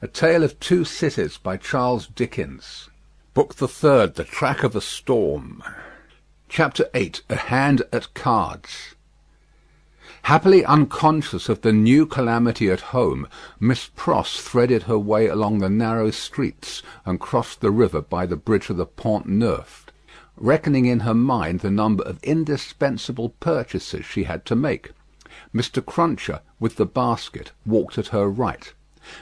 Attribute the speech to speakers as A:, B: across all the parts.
A: A Tale of Two Cities by Charles Dickens. Book the Third, The Track of a Storm. Chapter 8. A Hand at Cards. Happily unconscious of the new calamity at home, Miss Pross threaded her way along the narrow streets and crossed the river by the bridge of the Pont Neuf, reckoning in her mind the number of indispensable purchases she had to make. Mr. Cruncher, with the basket, walked at her right.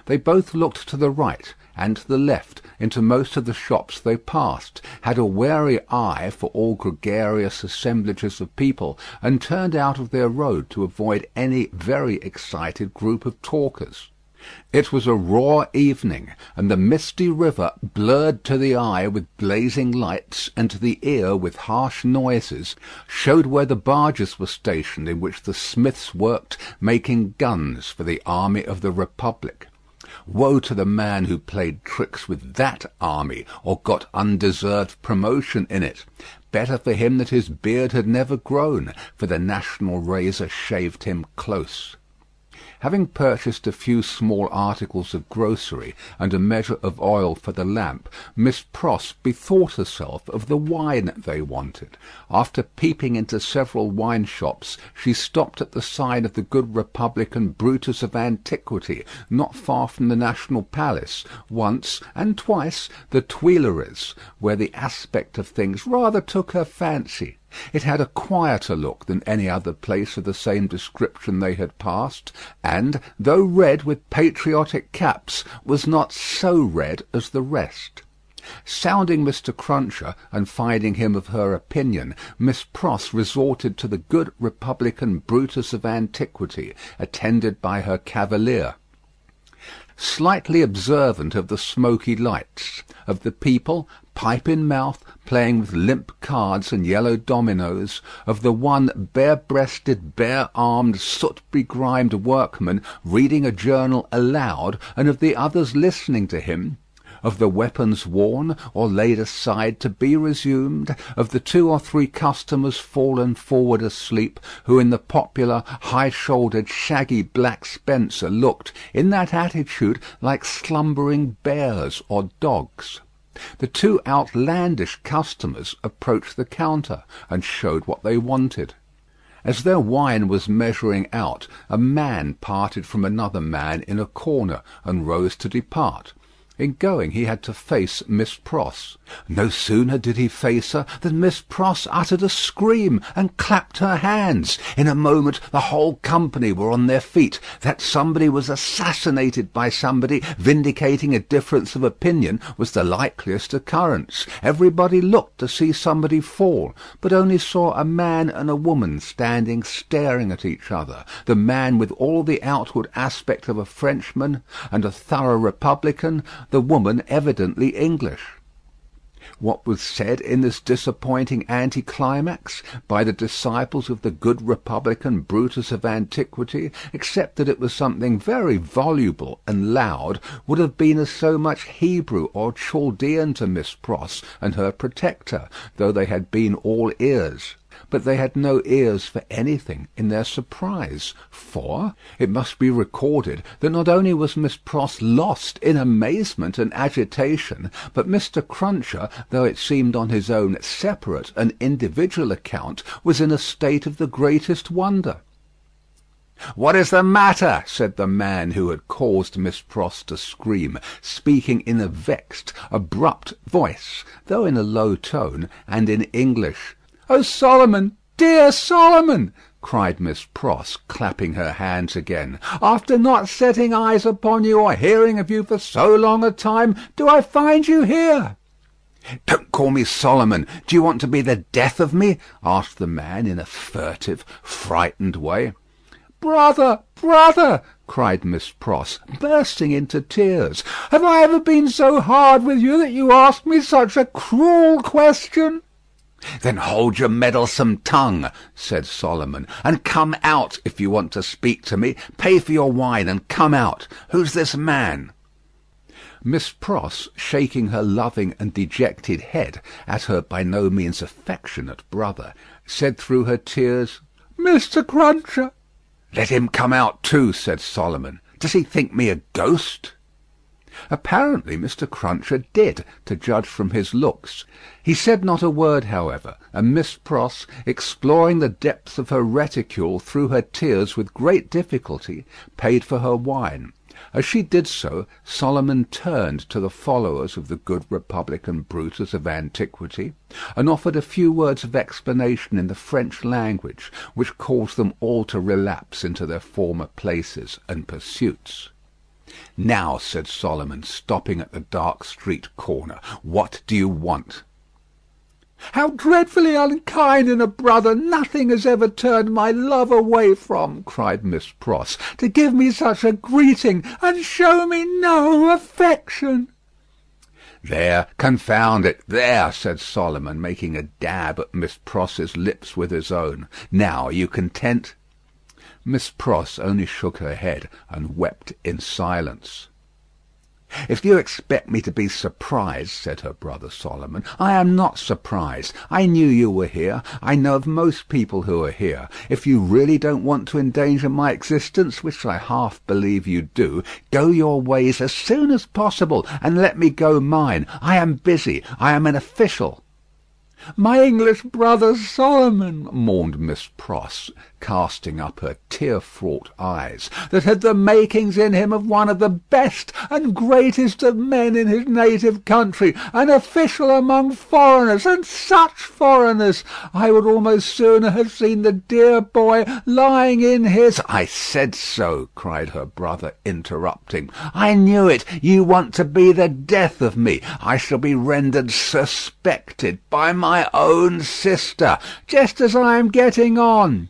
A: They both looked to the right and to the left into most of the shops they passed, had a wary eye for all gregarious assemblages of people, and turned out of their road to avoid any very excited group of talkers. It was a raw evening, and the misty river, blurred to the eye with blazing lights and to the ear with harsh noises, showed where the barges were stationed in which the smiths worked making guns for the army of the Republic. Woe to the man who played tricks with that army, or got undeserved promotion in it. Better for him that his beard had never grown, for the national razor shaved him close. Having purchased a few small articles of grocery and a measure of oil for the lamp, Miss Pross bethought herself of the wine they wanted. After peeping into several wine shops, she stopped at the sign of the good Republican Brutus of Antiquity, not far from the National Palace, once and twice the Tuileries, where the aspect of things rather took her fancy. It had a quieter look than any other place of the same description they had passed, and, though red with patriotic caps, was not so red as the rest. Sounding Mr. Cruncher, and finding him of her opinion, Miss Pross resorted to the good Republican Brutus of Antiquity, attended by her cavalier. Slightly observant of the smoky lights, of the people, pipe in mouth, playing with limp cards and yellow dominoes, of the one bare-breasted, bare-armed, soot-begrimed workman reading a journal aloud, and of the others listening to him, of the weapons worn or laid aside to be resumed, of the 2 or 3 customers fallen forward asleep, who in the popular high-shouldered shaggy black spencer looked, in that attitude, like slumbering bears or dogs. The 2 outlandish customers approached the counter, and showed what they wanted. As their wine was measuring out, a man parted from another man in a corner, and rose to depart. In going he had to face Miss Pross. No sooner did he face her than Miss Pross uttered a scream and clapped her hands. In a moment the whole company were on their feet. That somebody was assassinated by somebody vindicating a difference of opinion was the likeliest occurrence. Everybody looked to see somebody fall, but only saw a man and a woman standing staring at each other, the man with all the outward aspect of a Frenchman and a thorough Republican, the woman evidently English. What was said in this disappointing anticlimax by the disciples of the good Republican Brutus of Antiquity, except that it was something very voluble and loud, would have been as so much Hebrew or Chaldean to Miss Pross and her protector, though they had been all ears. But they had no ears for anything in their surprise, for it must be recorded that not only was Miss Pross lost in amazement and agitation, but Mr. Cruncher, though it seemed on his own separate and individual account, was in a state of the greatest wonder. "What is the matter?" said the man who had caused Miss Pross to scream, speaking in a vexed, abrupt voice, though in a low tone, and in English. "Oh, Solomon, dear Solomon!" cried Miss Pross, clapping her hands again. "After not setting eyes upon you or hearing of you for so long a time, do I find you here?" "Don't call me Solomon. Do you want to be the death of me?" asked the man in a furtive, frightened way. "Brother, brother!" cried Miss Pross, bursting into tears. "Have I ever been so hard with you that you ask me such a cruel question?" "Then hold your meddlesome tongue," said Solomon, "and come out if you want to speak to me. Pay for your wine and come out. Who's this man?" Miss Pross, shaking her loving and dejected head at her by no means affectionate brother, said through her tears, "Mr. Cruncher." "Let him come out too," said Solomon. "Does he think me a ghost?" Apparently Mr. Cruncher did, to judge from his looks. He said not a word, however, and Miss Pross, exploring the depths of her reticule through her tears with great difficulty, paid for her wine. As she did so, Solomon turned to the followers of the good Republican Brutus of antiquity, and offered a few words of explanation in the French language, which caused them all to relapse into their former places and pursuits. "Now," said Solomon, stopping at the dark street corner, "what do you want?" "How dreadfully unkind in a brother nothing has ever turned my love away from," cried Miss Pross, "to give me such a greeting, and show me no affection." "There, confound it, there," said Solomon, making a dab at Miss Pross's lips with his own. "Now, are you content?" Miss Pross only shook her head and wept in silence. "If you expect me to be surprised," said her brother Solomon, "I am not surprised. I knew you were here. I know of most people who are here. If you really don't want to endanger my existence, which I half believe you do, go your ways as soon as possible, and let me go mine. I am busy. I am an official." "My English brother Solomon," mourned Miss Pross, casting up her tear-fraught eyes, "that had the makings in him of one of the best and greatest of men in his native country, an official among foreigners, and such foreigners! I would almost sooner have seen the dear boy lying in his—" "I said so," cried her brother, interrupting. "I knew it. You want to be the death of me. I shall be rendered suspected by my own sister, just as I am getting on."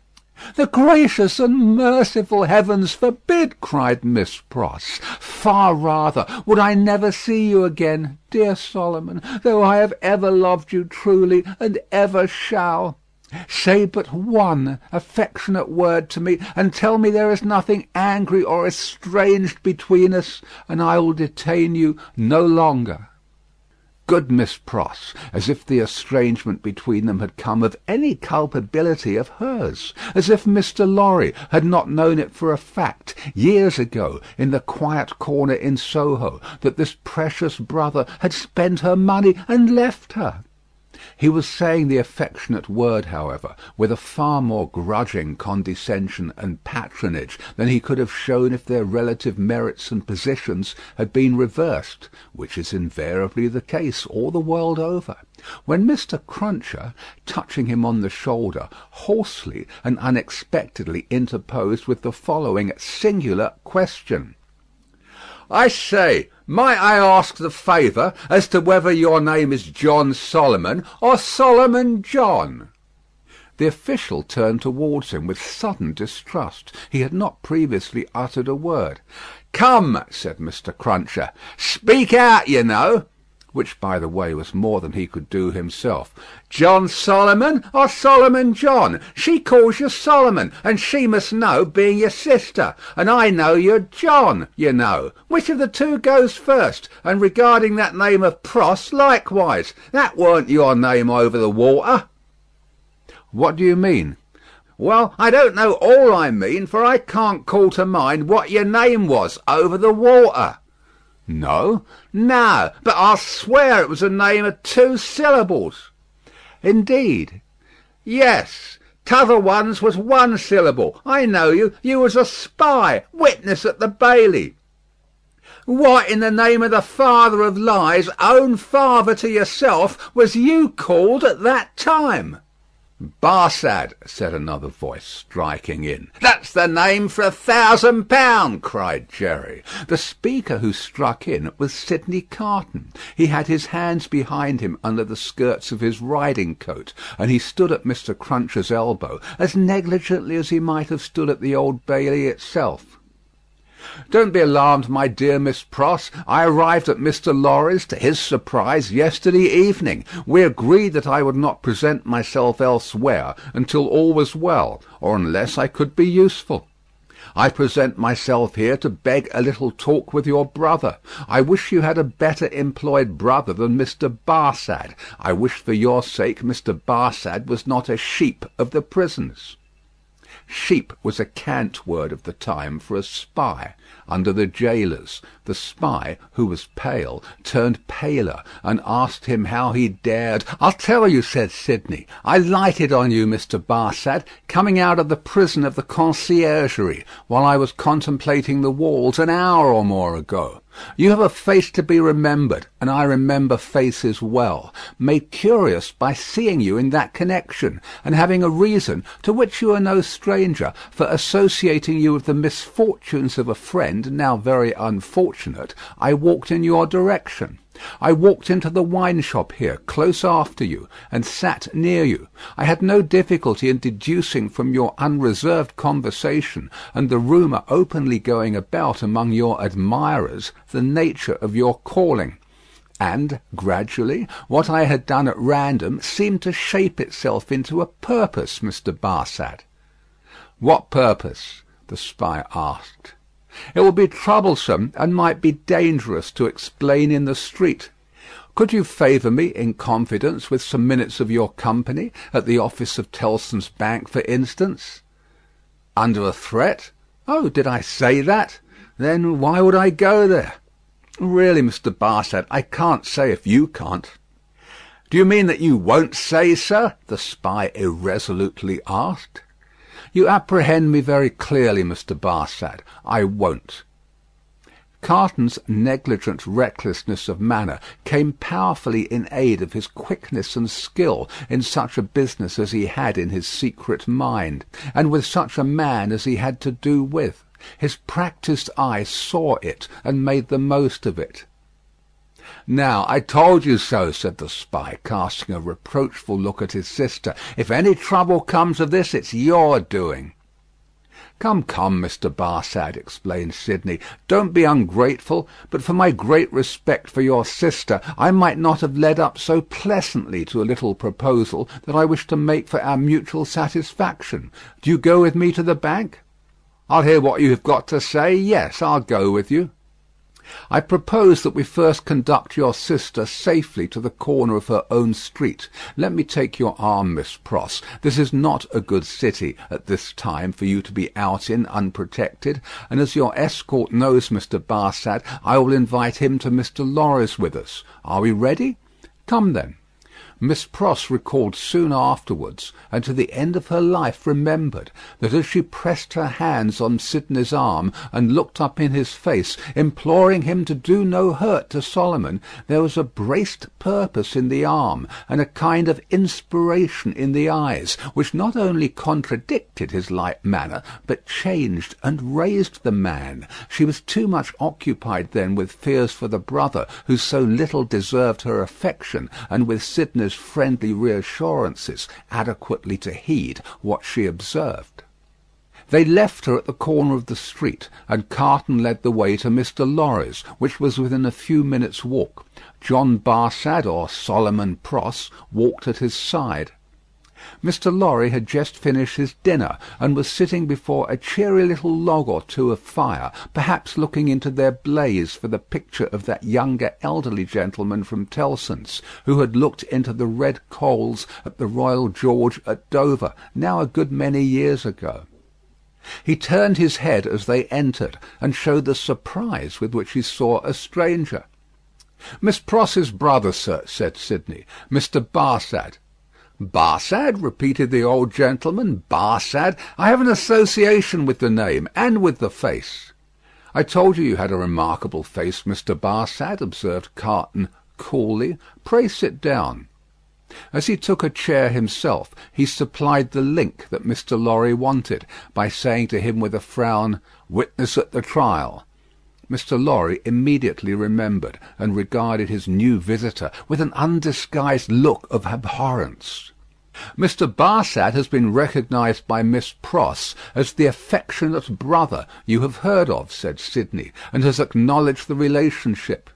A: "The gracious and merciful heavens forbid!" cried Miss Pross. "Far rather would I never see you again, dear Solomon, though I have ever loved you truly, and ever shall. Say but one affectionate word to me, and tell me there is nothing angry or estranged between us, and I will detain you no longer." Good Miss Pross, as if the estrangement between them had come of any culpability of hers, as if Mr. Lorry had not known it for a fact, years ago, in the quiet corner in Soho, that this precious brother had spent her money and left her. He was saying the affectionate word, however, with a far more grudging condescension and patronage than he could have shown if their relative merits and positions had been reversed, which is invariably the case all the world over, when Mr. Cruncher, touching him on the shoulder, hoarsely and unexpectedly interposed with the following singular question: "I say, might I ask the favour as to whether your name is John Solomon or Solomon John?" The official turned towards him with sudden distrust. He had not previously uttered a word. "Come," said Mr. Cruncher, "speak out, you know," which, by the way, was more than he could do himself. "John Solomon or Solomon John? She calls you Solomon, and she must know, being your sister, and I know you're John, you know. Which of the two goes first? And regarding that name of Pross, likewise. That weren't your name over the water." "What do you mean?" "Well, I don't know all I mean, for I can't call to mind what your name was over the water." "No?" "No, but I'll swear it was a name of 2 syllables." "Indeed?" "Yes. T'other one's was 1 syllable. I know you. You was a spy, witness at the Bailey." "What, in the name of the father of lies, own father to yourself, was you called at that time?" "Barsad," said another voice, striking in. "That's the name for £1,000," cried Jerry. The speaker who struck in was Sidney Carton. He had his hands behind him under the skirts of his riding coat, and he stood at Mr. Cruncher's elbow as negligently as he might have stood at the Old Bailey itself. "Don't be alarmed, my dear Miss Pross. I arrived at Mr. Lorry's, to his surprise, yesterday evening. We agreed that I would not present myself elsewhere until all was well, or unless I could be useful. I present myself here to beg a little talk with your brother. I wish you had a better employed brother than Mr. Barsad. I wish for your sake Mr. Barsad was not a sheep of the prisons." Sheep was a cant word of the time for a spy. Under the jailers, the spy, who was pale, turned paler, and asked him how he dared. "I'll tell you," said Sidney. "I lighted on you, Mr. Barsad, coming out of the prison of the Conciergerie, while I was contemplating the walls an hour or more ago. You have a face to be remembered, and I remember faces well, made curious by seeing you in that connection, and having a reason, to which you are no stranger, for associating you with the misfortunes of a friend, now very unfortunate. I walked in your direction. I walked into the wine shop here, close after you, and sat near you. I had no difficulty in deducing from your unreserved conversation, and the rumour openly going about among your admirers, the nature of your calling. And, gradually, what I had done at random seemed to shape itself into a purpose, Mr. Barsad." "What purpose?" the spy asked. "It will be troublesome and might be dangerous to explain in the street. Could you favour me, in confidence, with some minutes of your company, at the office of Tellson's Bank, for instance?" "Under a threat? Oh, did I say that? Then why would I go there?" "Really, Mr. Barsad, I can't say if you can't." "Do you mean that you won't say, sir?" the spy irresolutely asked. "You apprehend me very clearly, Mr. Barsad. I won't." Carton's negligent recklessness of manner came powerfully in aid of his quickness and skill in such a business as he had in his secret mind, and with such a man as he had to do with. His practised eye saw it, and made the most of it. "Now, I told you so," said the spy, casting a reproachful look at his sister. "If any trouble comes of this, it's your doing." "Come, come, Mr. Barsad," explained Sidney. "Don't be ungrateful, but for my great respect for your sister, I might not have led up so pleasantly to a little proposal that I wish to make for our mutual satisfaction. Do you go with me to the bank?" "I'll hear what you have got to say. Yes, I'll go with you." "I propose that we first conduct your sister safely to the corner of her own street. Let me take your arm, Miss Pross. This is not a good city at this time for you to be out in unprotected, and as your escort knows Mr. Barsad, I will invite him to Mr. Lorry's with us. Are we ready? Come then." Miss Pross recalled soon afterwards, and to the end of her life remembered, that as she pressed her hands on Sidney's arm and looked up in his face, imploring him to do no hurt to Solomon, there was a braced purpose in the arm, and a kind of inspiration in the eyes, which not only contradicted his light manner, but changed and raised the man. She was too much occupied then with fears for the brother who so little deserved her affection, and with Sidney's friendly reassurances, adequately to heed what she observed. They left her at the corner of the street, and Carton led the way to Mr. Lorry's, which was within a few minutes' walk. John Barsad, or Solomon Pross, walked at his side. Mr. Lorry had just finished his dinner, and was sitting before a cheery little log or two of fire, perhaps looking into their blaze for the picture of that younger elderly gentleman from Tellson's, who had looked into the red coals at the Royal George at Dover, now a good many years ago. He turned his head as they entered, and showed the surprise with which he saw a stranger. "Miss Pross's brother, sir," said Sidney, "Mr. Barsad." "Barsad?" repeated the old gentleman. "Barsad? I have an association with the name, and with the face." "I told you had a remarkable face, Mr. Barsad," observed Carton coolly. "Pray sit down." As he took a chair himself, he supplied the link that Mr. Lorry wanted, by saying to him with a frown, "Witness at the trial." Mr. Lorry immediately remembered, and regarded his new visitor with an undisguised look of abhorrence. "Mr. Barsad has been recognised by Miss Pross as the affectionate brother you have heard of," said Sidney, "and has acknowledged the relationship.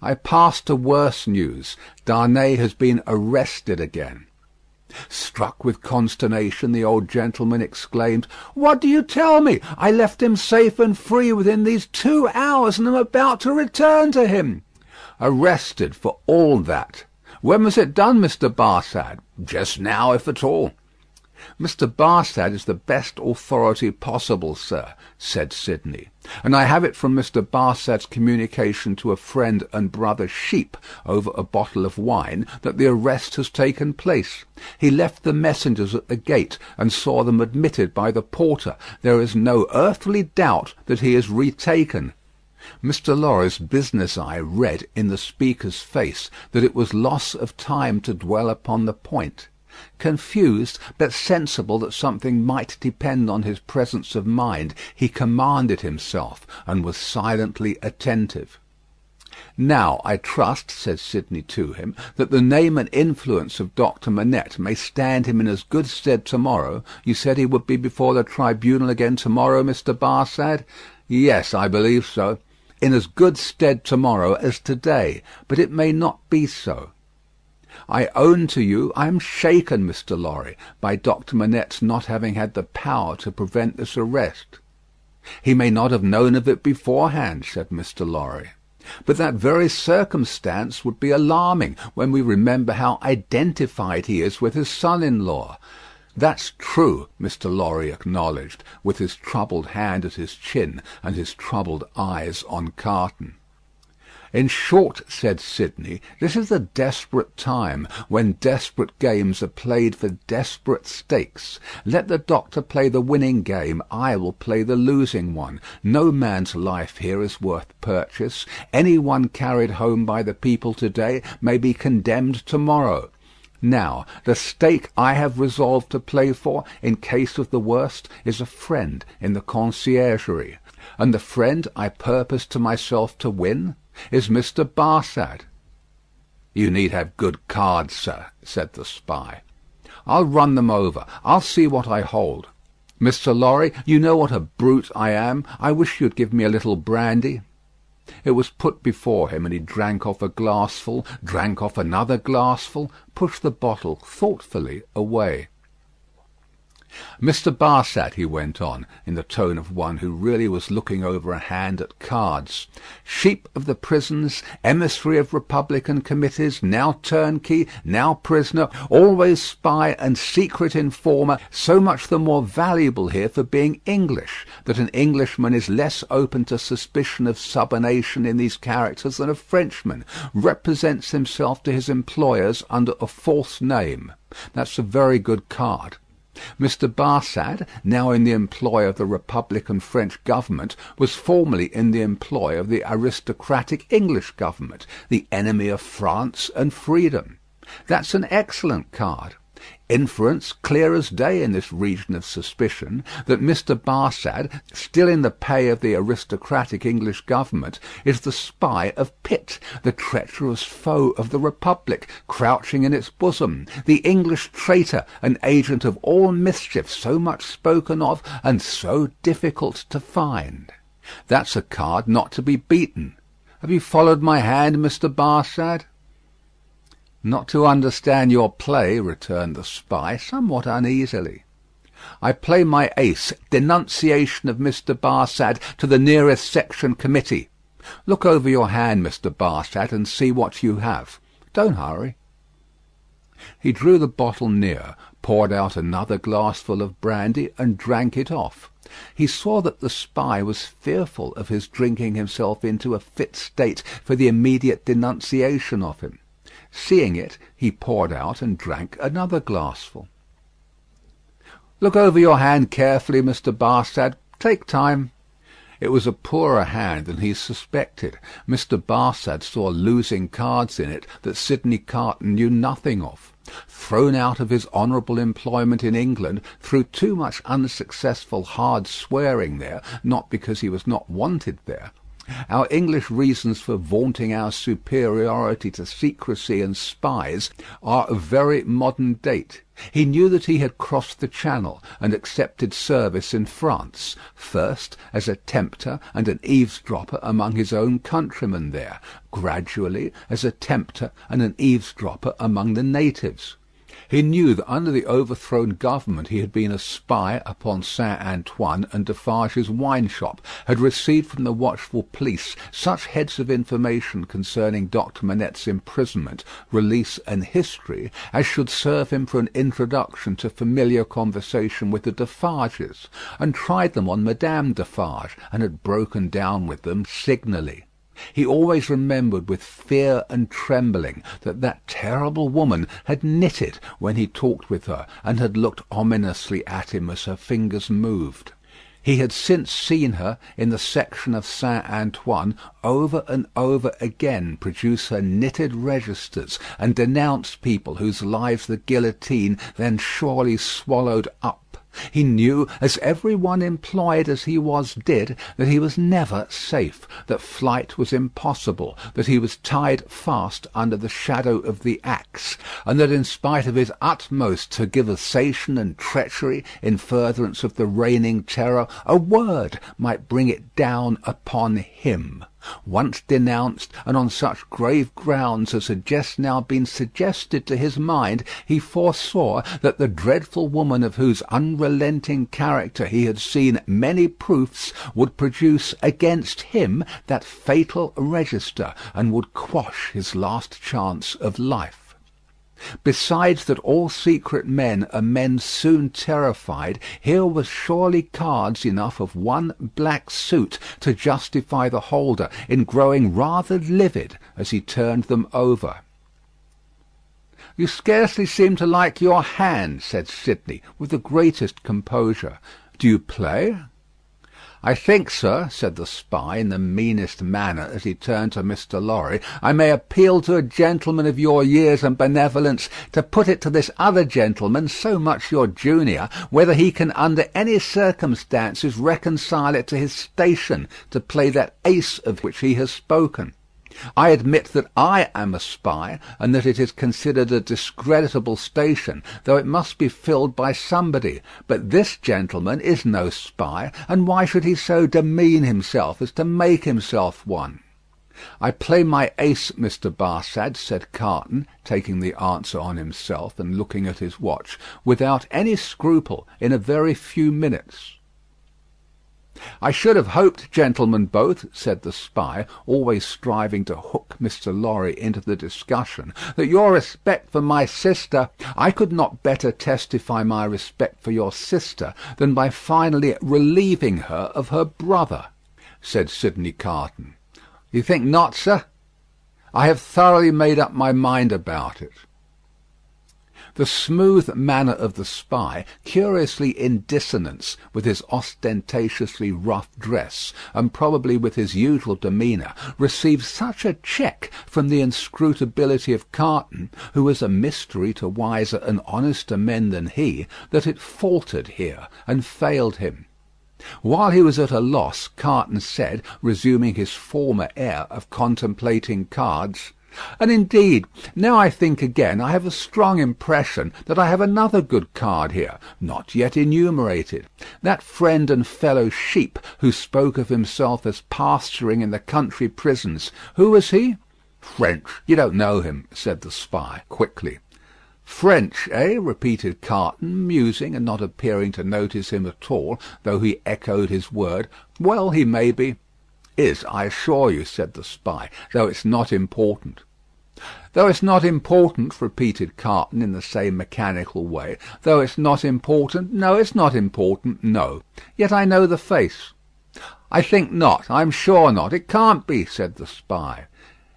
A: I pass to worse news. Darnay has been arrested again." Struck with consternation, the old gentleman exclaimed, "What do you tell me? I left him safe and free within these 2 hours, and am about to return to him." "Arrested for all that. When was it done, Mr. Barsad?" "Just now, if at all." "Mr. Barsad is the best authority possible, sir," said Sidney, "and I have it from Mr. Barsad's communication to a friend and brother Sheep over a bottle of wine that the arrest has taken place. He left the messengers at the gate and saw them admitted by the porter. There is no earthly doubt that he is retaken." Mr. Lorry's business eye read in the speaker's face that it was loss of time to dwell upon the point. Confused, but sensible that something might depend on his presence of mind, he commanded himself, and was silently attentive. "Now, I trust," said Sidney to him, "that the name and influence of Doctor Manette may stand him in as good stead to-morrow. You said he would be before the tribunal again to-morrow, Mr. Barsad?" "Yes, I believe so." "In as good stead to-morrow as to-day, but it may not be so. I own to you I am shaken, Mr. Lorry, by Doctor Manette's not having had the power to prevent this arrest." "He may not have known of it beforehand," said Mr. Lorry. "But that very circumstance would be alarming when we remember how identified he is with his son-in-law." "That's true," Mr. Lorry acknowledged, with his troubled hand at his chin and his troubled eyes on Carton. "In short," said Sidney, "this is a desperate time, when desperate games are played for desperate stakes. Let the doctor play the winning game, I will play the losing one. No man's life here is worth purchase. Any one carried home by the people to-day may be condemned to-morrow. Now, the stake I have resolved to play for, in case of the worst, is a friend in the conciergerie. And the friend I purpose to myself to win is Mr. Barsad." "You need have good cards, sir," said the spy. "I'll run them over. I'll see what I hold. Mr. Lorry, you know what a brute I am. I wish you'd give me a little brandy." It was put before him, and he drank off a glassful, drank off another glassful, pushed the bottle thoughtfully away. "Mr. Barsad," he went on, in the tone of one who really was looking over a hand at cards, "Sheep of the prisons, emissary of Republican committees, now turnkey, now prisoner, always spy and secret informer, so much the more valuable here for being English, that an Englishman is less open to suspicion of subornation in these characters than a Frenchman, represents himself to his employers under a false name. That's a very good card. Mr. Barsad, now in the employ of the Republican French government, was formerly in the employ of the aristocratic English government, the enemy of France and freedom. That's an excellent card. Inference clear as day in this region of suspicion, that Mr. Barsad, still in the pay of the aristocratic English government, is the spy of Pitt, the treacherous foe of the Republic, crouching in its bosom, the English traitor, an agent of all mischief, so much spoken of and so difficult to find. That's a card not to be beaten. Have you followed my hand, Mr. Barsad?" "Not to understand your play," returned the spy, somewhat uneasily. "I play my ace, denunciation of Mr. Barsad to the nearest section committee. Look over your hand, Mr. Barsad, and see what you have. Don't hurry." He drew the bottle near, poured out another glassful of brandy, and drank it off. He saw that the spy was fearful of his drinking himself into a fit state for the immediate denunciation of him. Seeing it, he poured out and drank another glassful. "Look over your hand carefully, Mr. Barsad. Take time." It was a poorer hand than he suspected. Mr. Barsad saw losing cards in it that Sidney Carton knew nothing of. Thrown out of his honourable employment in England through too much unsuccessful hard swearing there, not because he was not wanted there. Our English reasons for vaunting our superiority to secrecy and spies are of very modern date. He knew that he had crossed the Channel and accepted service in France, first as a tempter and an eavesdropper among his own countrymen there, gradually as a tempter and an eavesdropper among the natives. He knew that under the overthrown government he had been a spy upon Saint Antoine and Defarge's wine shop, had received from the watchful police such heads of information concerning Doctor Manette's imprisonment, release, and history, as should serve him for an introduction to familiar conversation with the Defarges, and tried them on Madame Defarge, and had broken down with them signally. He always remembered with fear and trembling that terrible woman had knitted when he talked with her, and had looked ominously at him as her fingers moved. He had since seen her in the section of Saint Antoine over and over again produce her knitted registers and denounce people whose lives the guillotine then surely swallowed up. He knew, as every one employed as he was did, that he was never safe, that flight was impossible, that he was tied fast under the shadow of the axe, and that in spite of his utmost tergiversation and treachery in furtherance of the reigning terror, a word might bring it down upon him. Once denounced, and on such grave grounds as had just now been suggested to his mind, he foresaw that the dreadful woman of whose unrelenting character he had seen many proofs would produce against him that fatal register, and would quash his last chance of life. Besides that all secret men are men soon terrified, here was surely cards enough of one black suit to justify the holder in growing rather livid as he turned them over. "You scarcely seem to like your hand," said Sidney, with the greatest composure. "Do you play?" "I think, sir," said the spy, in the meanest manner, as he turned to Mr. Lorry, "I may appeal to a gentleman of your years and benevolence to put it to this other gentleman, so much your junior, whether he can under any circumstances reconcile it to his station to play that ace of which he has spoken. I admit that I am a spy, and that it is considered a discreditable station, though it must be filled by somebody. But this gentleman is no spy, and why should he so demean himself as to make himself one?" "I play my ace, Mr. Barsad," said Carton, taking the answer on himself, and looking at his watch, "without any scruple, in a very few minutes." "I should have hoped, gentlemen both," said the spy, always striving to hook Mr. Lorry into the discussion, "that your respect for my sister—" "I could not better testify my respect for your sister than by finally relieving her of her brother," said Sidney Carton. "You think not, sir?" "I have thoroughly made up my mind about it." The smooth manner of the spy, curiously in dissonance with his ostentatiously rough dress, and probably with his usual demeanour, received such a check from the inscrutability of Carton, who was a mystery to wiser and honester men than he, that it faltered here, and failed him. While he was at a loss, Carton said, resuming his former air of contemplating cards, "And indeed, now I think again, I have a strong impression that I have another good card here, not yet enumerated. That friend and fellow Sheep, who spoke of himself as pasturing in the country prisons, who was he?" "French. You don't know him," said the spy, quickly. "French, eh?" repeated Carton, musing, and not appearing to notice him at all, though he echoed his word. "Well, he may be." "Is, I assure you," said the spy, "though it's not important." "Though it's not important," repeated Carton in the same mechanical way. "Though it's not important. No, it's not important. No. Yet I know the face." "I think not. I am sure not. It can't be," said the spy.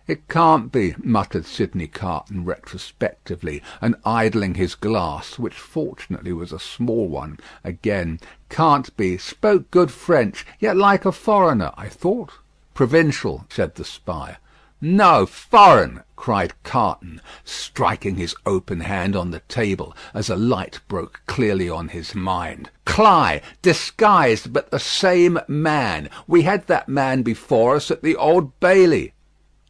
A: "It can't be," muttered Sidney Carton retrospectively, and idling his glass, which fortunately was a small one, again. "Can't be. Spoke good French, yet like a foreigner, I thought." "Provincial," said the spy. "No, foreign," cried Carton, striking his open hand on the table as a light broke clearly on his mind. "Cly, disguised, but the same man. We had that man before us at the Old Bailey."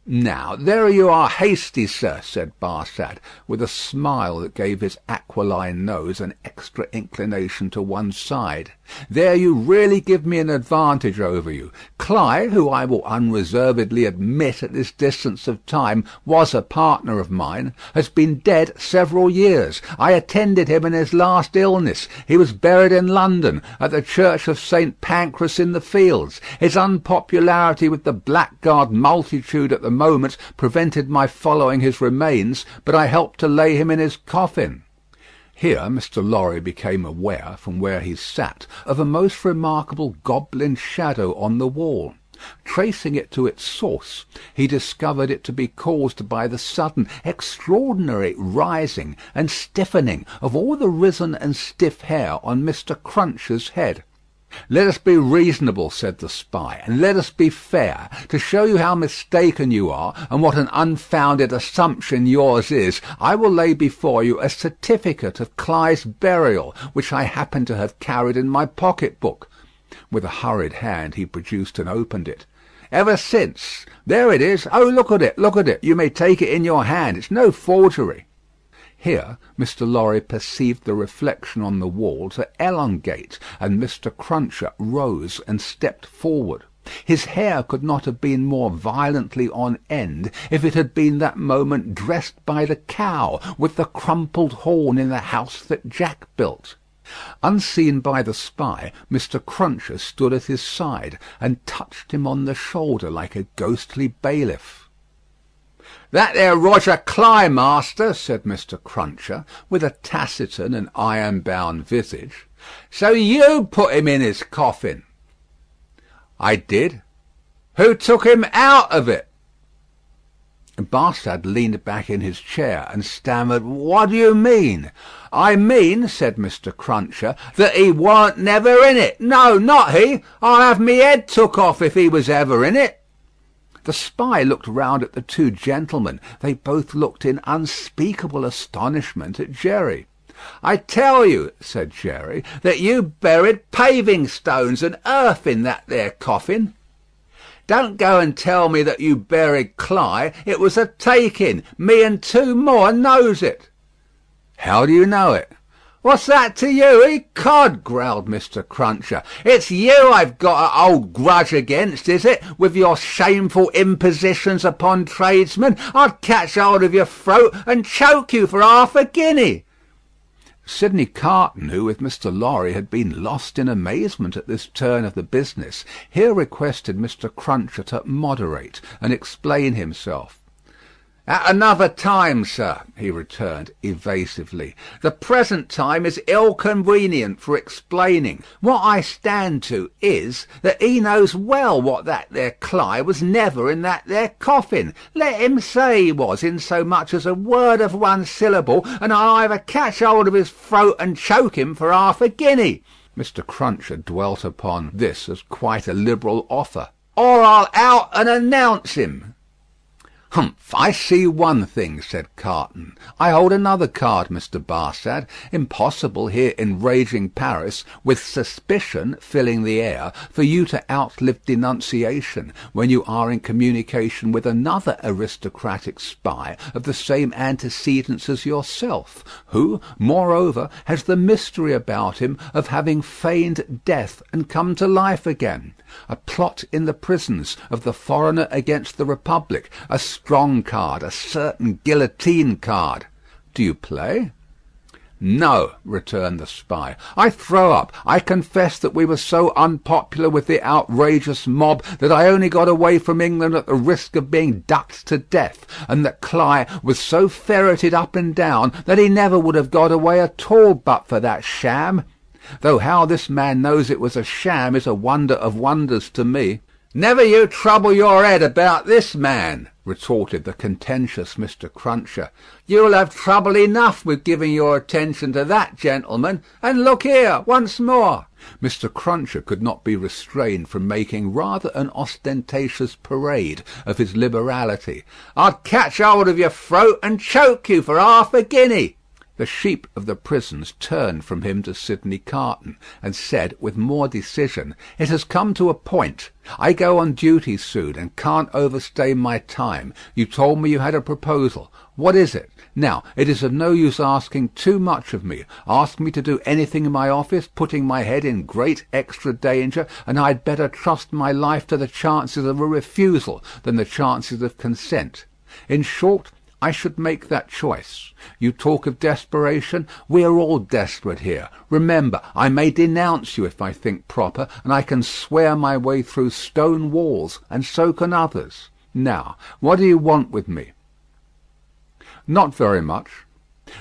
A: "Now, there you are hasty, sir," said Barsad, with a smile that gave his aquiline nose an extra inclination to one side. "There you really give me an advantage over you. Cly, who I will unreservedly admit at this distance of time was a partner of mine, has been dead several years. I attended him in his last illness. He was buried in London, at the church of St. Pancras in the Fields. His unpopularity with the blackguard multitude at the moment prevented my following his remains, but I helped to lay him in his coffin." Here Mr. Lorry became aware, from where he sat, of a most remarkable goblin shadow on the wall. Tracing it to its source, he discovered it to be caused by the sudden, extraordinary rising and stiffening of all the risen and stiff hair on Mr. Cruncher's head. "Let us be reasonable," said the spy, "and let us be fair. To show you how mistaken you are, and what an unfounded assumption yours is, I will lay before you a certificate of Cly's burial, which I happen to have carried in my pocket-book." With a hurried hand he produced and opened it. "Ever since. There it is. Oh, look at it, look at it. You may take it in your hand. It's no forgery." Here Mr. Lorry perceived the reflection on the wall to elongate, and Mr. Cruncher rose and stepped forward. His hair could not have been more violently on end if it had been that moment dressed by the cow with the crumpled horn in the house that Jack built. Unseen by the spy, Mr. Cruncher stood at his side and touched him on the shoulder like a ghostly bailiff. "That there Roger Cly, master," said Mr. Cruncher, with a taciturn and iron-bound visage. "So you put him in his coffin?" "I did." "Who took him out of it?" Barsad leaned back in his chair and stammered, "What do you mean?" "I mean," said Mr. Cruncher, "that he warn't never in it. No, not he. I'll have me head took off if he was ever in it." The spy looked round at the two gentlemen. They both looked in unspeakable astonishment at Jerry. "I tell you," said Jerry, "that you buried paving stones and earth in that there coffin." "Don't go and tell me that you buried Cly. It was a take-in. Me and two more knows it." "How do you know it?" "What's that to you, ecod?" growled Mr. Cruncher. "It's you I've got a old grudge against, is it, with your shameful impositions upon tradesmen? I'd catch hold of your throat and choke you for half a guinea." Sidney Carton, who with Mr. Lorry had been lost in amazement at this turn of the business, here requested Mr. Cruncher to moderate and explain himself. "At another time, sir," he returned evasively. "The present time is ill convenient for explaining. What I stand to is, that he knows well what that there Cly was never in that there coffin. Let him say he was, in so much as a word of one syllable, and I'll either catch hold of his throat and choke him for half a guinea." Mr. Cruncher dwelt upon this as quite a liberal offer. "Or I'll out and announce him." "Humph, I see one thing," said Carton. "I hold another card, Mr. Barsad. Impossible here in raging Paris, with suspicion filling the air, for you to outlive denunciation, when you are in communication with another aristocratic spy of the same antecedents as yourself, who, moreover, has the mystery about him of having feigned death and come to life again. A plot in the prisons of the foreigner against the Republic, a strong card, a certain guillotine card. Do you play?" "No," returned the spy. "I throw up. I confess that we were so unpopular with the outrageous mob that I only got away from England at the risk of being ducked to death, and that Cly was so ferreted up and down that he never would have got away at all but for that sham. Though how this man knows it was a sham is a wonder of wonders to me." "Never you trouble your head about this man," retorted the contentious Mr. Cruncher. "You'll have trouble enough with giving your attention to that gentleman. And look here, once more." Mr. Cruncher could not be restrained from making rather an ostentatious parade of his liberality. "I'd catch hold of your throat and choke you for half a guinea." The sheep of the prisons turned from him to Sydney Carton, and said with more decision, "It has come to a point. I go on duty soon, and can't overstay my time. You told me you had a proposal. What is it? Now, it is of no use asking too much of me. Ask me to do anything in my office, putting my head in great extra danger, and I'd better trust my life to the chances of a refusal than the chances of consent. In short, I should make that choice. You talk of desperation. We are all desperate here. Remember, I may denounce you if I think proper, and I can swear my way through stone walls, and so can others. Now, what do you want with me?" "Not very much."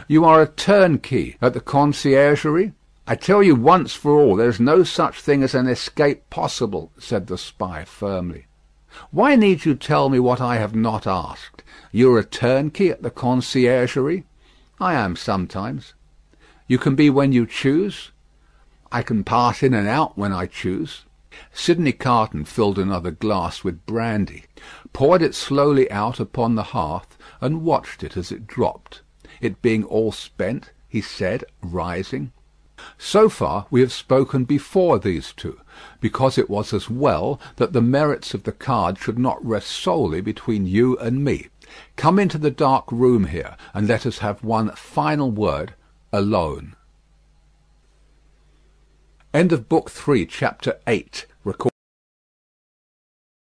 A: "You are a turnkey at the conciergerie?" "I tell you once for all, there is no such thing as an escape possible," said the spy firmly. "Why need you tell me what I have not asked? You are a turnkey at the conciergerie?" "I am sometimes." "You can be when you choose?" "I can pass in and out when I choose." Sydney Carton filled another glass with brandy, poured it slowly out upon the hearth, and watched it as it dropped. It being all spent, he said, rising, "So far we have spoken before these two, because it was as well that the merits of the card should not rest solely between you and me. Come into the dark room here, and let us have one final word alone." End of Book 3, Chapter 8.